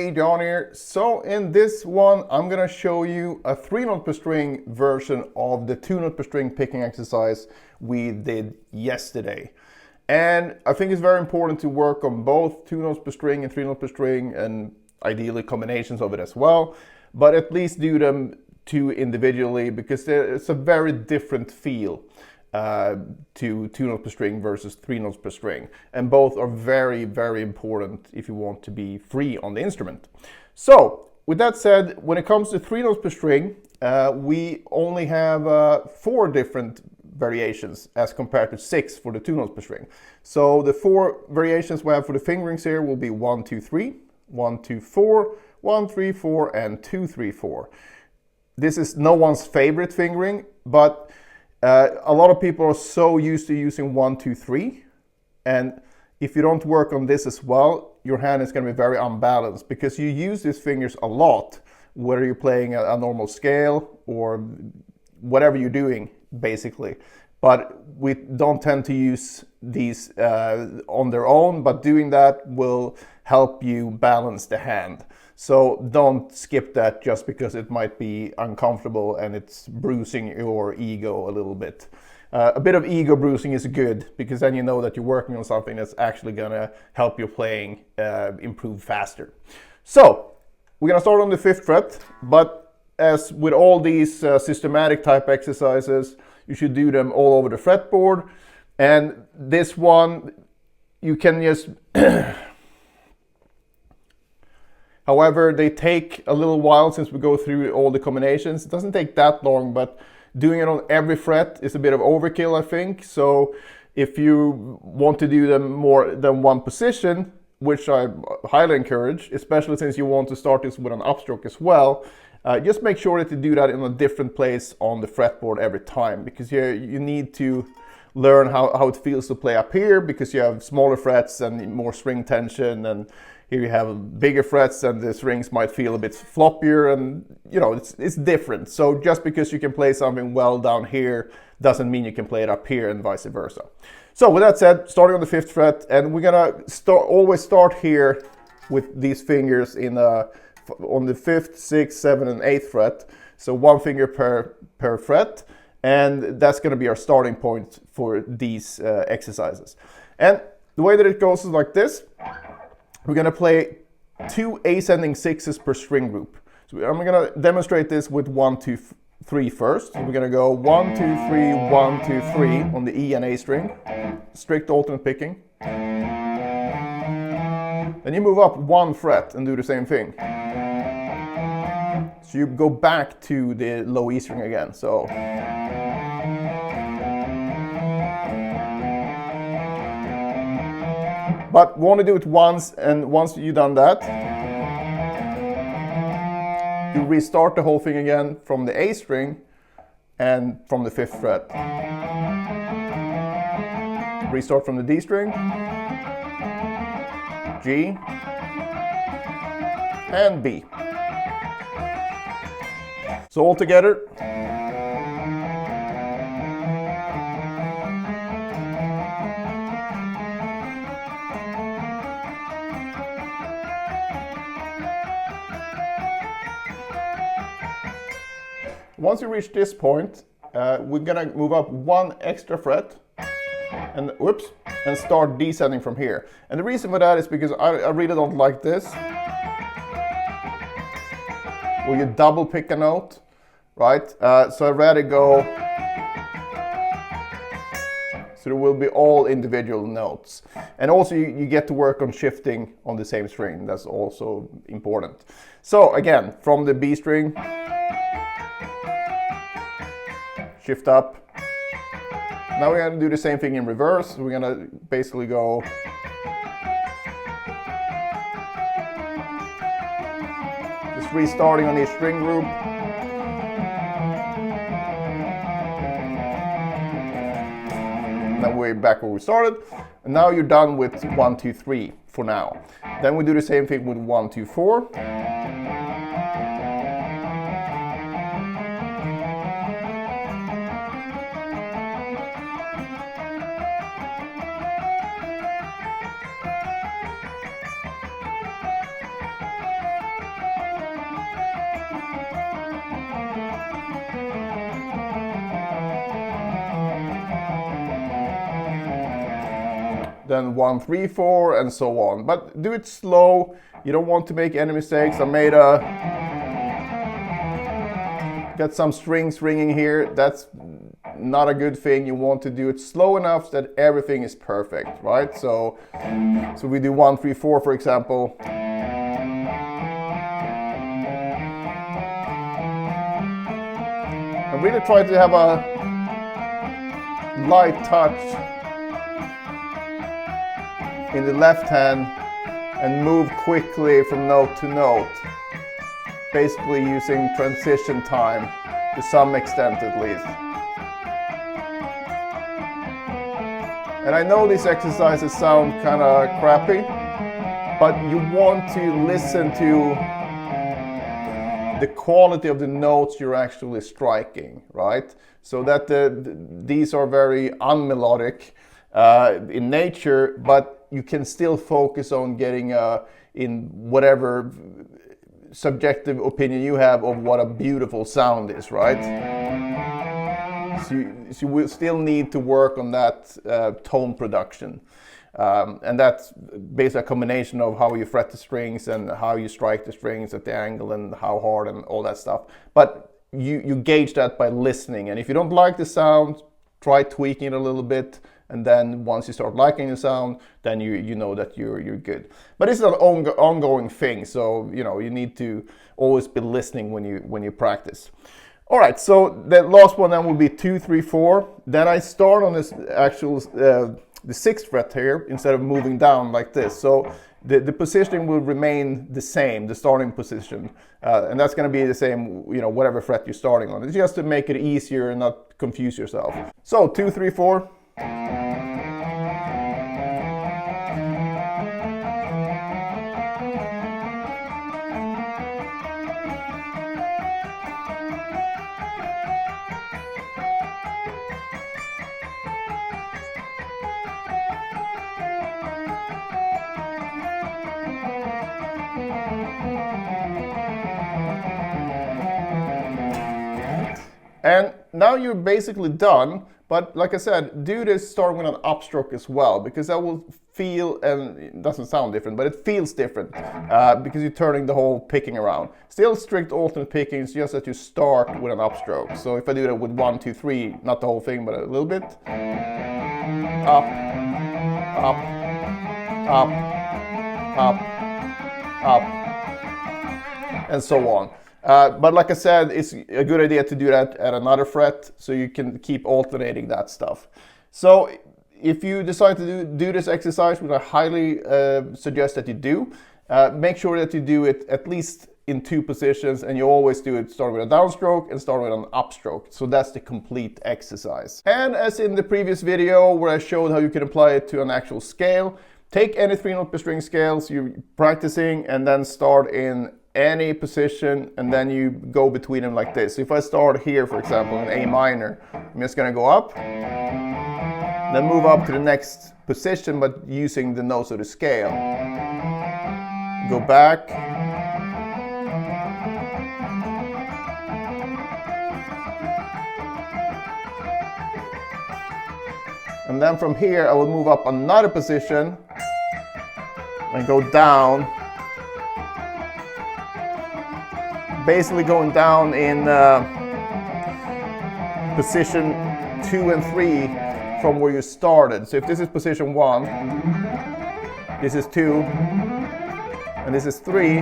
Hey, John here. So in this one, I'm gonna show you a 3-note per string version of the 2-note per string picking exercise we did yesterday. And I think it's very important to work on both 2 notes per string and 3 notes per string, and ideally combinations of it as well, but at least do them two individually because it's a very different feel to 2 notes per string versus 3 notes per string, and both are very, very important if you want to be free on the instrument. So with that said, when it comes to 3 notes per string, we only have 4 different variations as compared to 6 for the 2 notes per string. So the 4 variations we have for the fingerings here will be 1 2 3, 1 2 4, 1 3 4, and 2 3 4. This is no one's favorite fingering, but a lot of people are so used to using 1 2 3, and if you don't work on this as well, your hand is going to be very unbalanced because you use these fingers a lot, whether you're playing a normal scale or whatever you're doing, basically. But we don't tend to use these on their own, but doing that will help you balance the hand. So don't skip that just because it might be uncomfortable and it's bruising your ego a little bit. A bit of ego bruising is good because then you know that you're working on something that's actually gonna help your playing improve faster. So we're gonna start on the 5th fret, but as with all these systematic type exercises, you should do them all over the fretboard. And this one, you can just however, they take a little while since we go through all the combinations. It doesn't take that long, but doing it on every fret is a bit of overkill, I think. So if you want to do them more than one position, which I highly encourage, especially since you want to start this with an upstroke as well, just make sure that you do that in a different place on the fretboard every time, because you need to learn how it feels to play up here, because you have smaller frets and more string tension, and here you have bigger frets and the strings might feel a bit floppier, and you know, it's different. So just because you can play something well down here doesn't mean you can play it up here, and vice versa. So with that said, starting on the 5th fret, and we're gonna always start here with these fingers on the 5th, 6th, 7th, and 8th fret. So 1 finger per fret, and that's gonna be our starting point for these exercises. And the way that it goes is like this. We're gonna play 2 ascending 6s per string group. So I'm gonna demonstrate this with 1 2 3 first. So we're gonna go 1 2 3 1 2 3 on the E and A string, strict alternate picking. Then you move up 1 fret and do the same thing. So you go back to the low E string again. So but we want to do it once, and once you've done that, you restart the whole thing again from the A string and from the 5th fret. Restart from the D string, G, and B. So all together. Once you reach this point, we're gonna move up 1 extra fret and start descending from here. And the reason for that is because I really don't like this, where you double pick a note, right? So I'd rather go, so there will be all individual notes. And also you get to work on shifting on the same string. That's also important. So again, from the B string, shift up. Now we're gonna do the same thing in reverse. We're gonna basically go just restarting on each string group. Now we're back where we started. And now you're done with 1 2 3 for now. Then we do the same thing with 1 2 4. then 1, 3, 4, and so on. But do it slow. You don't want to make any mistakes. I made got some strings ringing here. That's not a good thing. You want to do it slow enough that everything is perfect, right? So we do 1, 3, 4, for example. I really try to have a light touch in the left hand and move quickly from note to note, basically using transition time to some extent at least. And I know these exercises sound kind of crappy, but you want to listen to the quality of the notes you're actually striking, right? So that these are very unmelodic in nature, but you can still focus on getting in whatever subjective opinion you have of what a beautiful sound is, right? So you will still need to work on that tone production. And that's basically a combination of how you fret the strings and how you strike the strings at the angle and how hard and all that stuff. But you gauge that by listening. And if you don't like the sound, try tweaking it a little bit. And then once you start liking the sound, then you know that you're good. But it's an ongoing thing, so you need to always be listening when you practice. All right, so the last one then will be 2, 3, 4. Then I start on this actual the 6th fret here instead of moving down like this. So the positioning will remain the same, the starting position, and that's going to be the same, whatever fret you're starting on. It's just to make it easier and not confuse yourself. So 2, 3, 4. And now you're basically done, but like I said, do this starting with an upstroke as well, because that will feel, and it doesn't sound different, but it feels different because you're turning the whole picking around. Still strict alternate picking, it's just that you start with an upstroke. So if I do that with 1, 2, 3, not the whole thing, but a little bit. Up, up, up, up, up, and so on. But like I said, it's a good idea to do that at another fret so you can keep alternating that stuff. So if you decide to do this exercise, which I highly suggest that you do, make sure that you do it at least in 2 positions, and you always do it starting with a downstroke and starting with an upstroke. So that's the complete exercise. And as in the previous video where I showed how you can apply it to an actual scale, take any 3-note per string scales you're practicing and then start in any position, and then you go between them like this. So if I start here, for example, in A minor, I'm just going to go up, then move up to the next position, but using the notes of the scale. Go back, and then from here I will move up another position and go down, basically going down in position 2 and 3 from where you started. So if this is position 1, this is 2, and this is 3,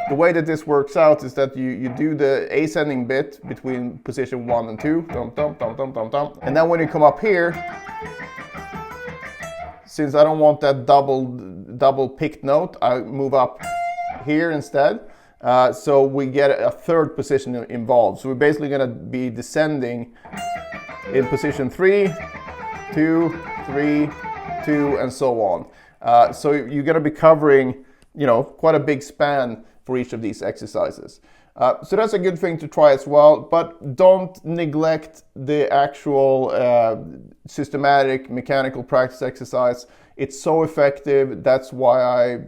the way that this works out is that you do the ascending bit between position 1 and 2, dum, dum, dum, dum, dum, dum. And then when you come up here, since I don't want that double picked note, I move up here instead. So we get a 3rd position involved. So we're basically going to be descending in position 3, 2, 3, 2, and so on. So you're going to be covering, quite a big span for each of these exercises. So that's a good thing to try as well, but don't neglect the actual systematic mechanical practice exercise. It's so effective. That's why I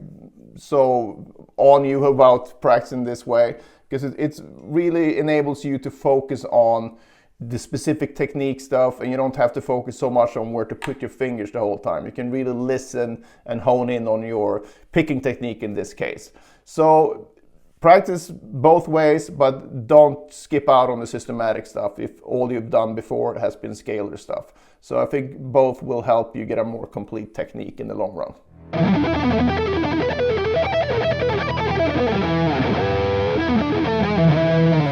so on you about practicing this way, because it really enables you to focus on the specific technique stuff, and you don't have to focus so much on where to put your fingers the whole time. You can really listen and hone in on your picking technique in this case. So practice both ways, but don't skip out on the systematic stuff if all you've done before has been scalar stuff. So I think both will help you get a more complete technique in the long run.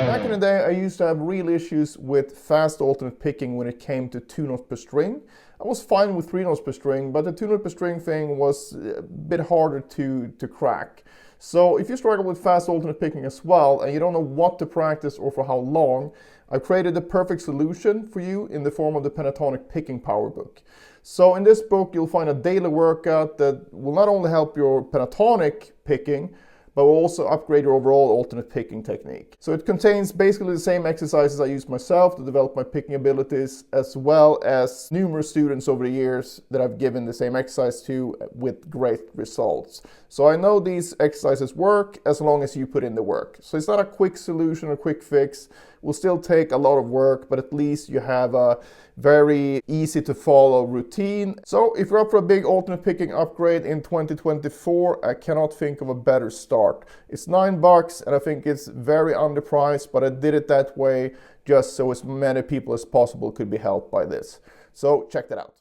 Back in the day, I used to have real issues with fast alternate picking when it came to 2 notes per string. I was fine with 3 notes per string, but the 2 note per string thing was a bit harder to crack. So if you struggle with fast alternate picking as well, and you don't know what to practice or for how long, I've created the perfect solution for you in the form of the Pentatonic Picking Power Book. So in this book, you'll find a daily workout that will not only help your pentatonic picking, but will also upgrade your overall alternate picking technique. So it contains basically the same exercises I use myself to develop my picking abilities, as well as numerous students over the years that I've given the same exercise to with great results. So I know these exercises work as long as you put in the work. So it's not a quick solution or quick fix. It will still take a lot of work, but at least you have a very easy to follow routine. So if you're up for a big alternate picking upgrade in 2024, I cannot think of a better start. It's $9 and I think it's very underpriced, but I did it that way just so as many people as possible could be helped by this. So check that out.